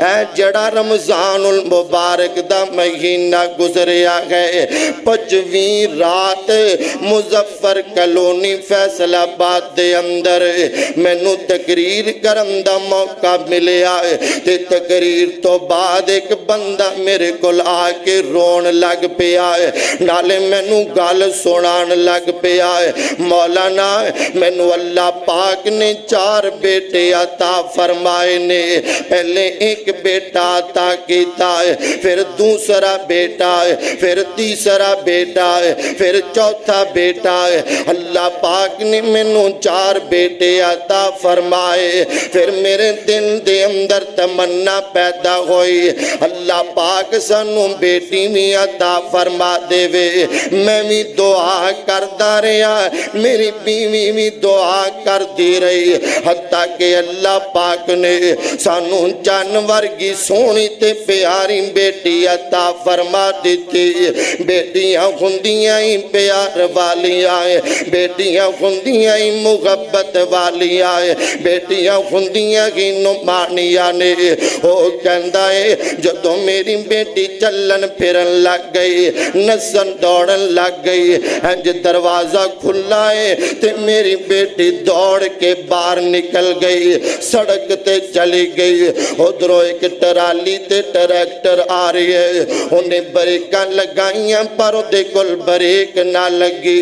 اے جڑا رمضان المبارک دا مہینہ گزریا ہے 25 رات مظفر کلونی فیصل آباد دے اندر مینوں تقریر کرن دا موقع ملیا تے تقریر تو بعد ایک بندہ میرے کول آ کے رون لگ پیا نالے مینوں گل سنان لگ پیا مولانا مینوں اللہ پاک نے 4 بیٹے عطا فرمائے نے پہلے ایک بیٹا عطا کیتا ہے پھر دوسرا بیٹا ہے پھر تیسرا بیٹا ہے پھر چوتھا بیٹا ہے اللہ پاک نے مینوں 4 بیٹے عطا فرمائے پھر میرے دل دے اندر تمنا پیدا ہوئی اللہ پاک سانوں بیٹی بھی عطا فرما دے وے میں بھی دعا کردا رہا میری بیوی بھی دعا کر دی رہی حتیٰ کہ اللہ پاک نے سانوں جانور کی سونی تے پیاری بیٹی عطا فرما دیتی بیٹیاں ہوندیاں ہی پیار والیاں بیٹیاں ہوندیاں ہی محبت والیاں بیٹیاں ہوندیاں ہی نمانیاں نے وہ کہندا ہے جدوں میری بیٹی چلن پھرن لگ گئی نسن دوڑن لگ گئی انج دروازہ کھلا ہے تے میری بیٹی دوڑ کے باہر نکل گئی سڑک تے چلی گئی ادھروں ایک ٹرالی تے ٹریکٹر آ رہی ہے انہیں بریکاں لگائیاں پر دے کول بریک نہ لگی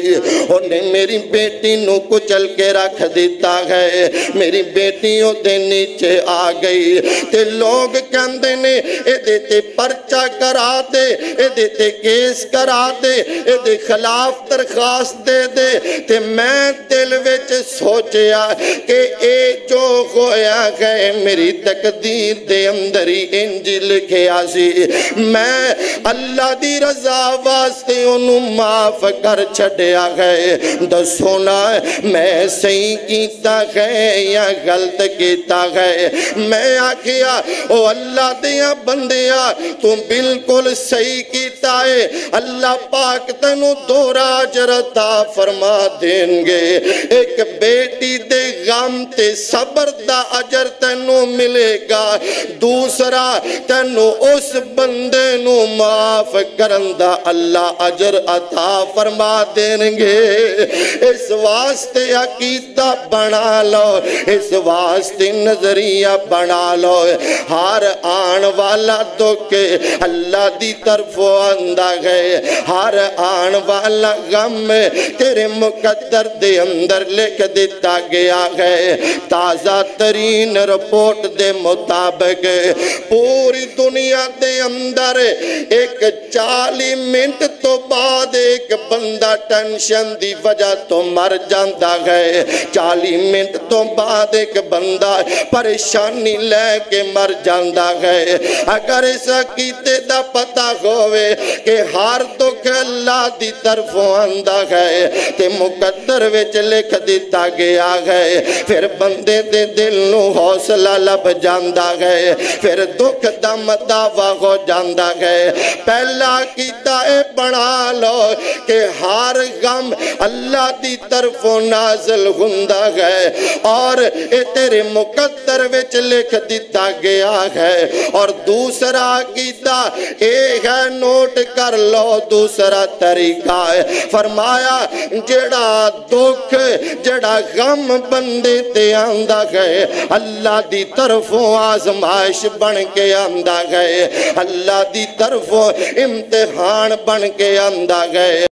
انہیں میری بیٹی نو کچل کے رکھ دیتا ہے میری بیٹی دے نیچے آ گئی تے لوگ کہندے نے اے دیتے پرچہ کرا دے اے دیتے کیس کرا دے اے دے خلاف درخواست دے دے تے میں دل وچ سوچیا کہ اے جو ہویا ہے میری تقدیر دے اندر ہی انج لکھیا سی میں اللہ دی رضا واسطے انہوں معاف کر چھڑیا ہے دسونا میں صحیح کیتا ہے یا غلط کیتا ہے میں آکھیا او اللہ دیا بندیا تو بالکل صحیح کیتا ہے اللہ پاک تنو دورا اجر عطا فرما دیں گے ایک بیٹی دے غم تے صبر دا اجر تنو ملے گا دوسرا تنو اس بندے نو معاف کرن دا اللہ اجر عطا فرما دیں گے اس واسطے عقیدہ بنا لو اس واسطے نظریہ بنا لو ہر آن والا دکھ اللہ دی طرف آندہ ہے ہر آن والا غم تیرے مقدر دے اندر لکھ دیتا گیا ہے تازہ ترین رپورٹ دے مطابق پوری دنیا دے اندر ایک 40 منٹ تو بعد ایک بندہ ٹینشن دی وجہ تو مر جاندہ ہے 40 منٹ تو بعد ایک بندہ پریشانی لے کے مر جاندہ ہے اگر اس عقیدے دا پتہ ہوئے کہ ہر دکھ اللہ دی طرف آندہ ہے تے مقدر وچ لکھ دیتا گیا ہے پھر بندے دے دل نو حوصلہ لب جاندہ ہے پھر دکھ دا مداوع ہو جاندہ ہے پہلا عقیدہ بنا لو کہ ہر غم اللہ دی طرف نازل ہوندہ ہے اور اے تیرے مقدر وچ لکھ دیتا گیا ہے اور دوسرا عقیدہ ایک ہے نوٹ کر لو دوسرا طریقہ ہے فرمایا جڑا دکھ جڑا غم بندے تے آندہ ہے اللہ دی طرف آزمائش بن کے آندہ ہے اللہ دی طرف امتحان بن کے آندہ ہے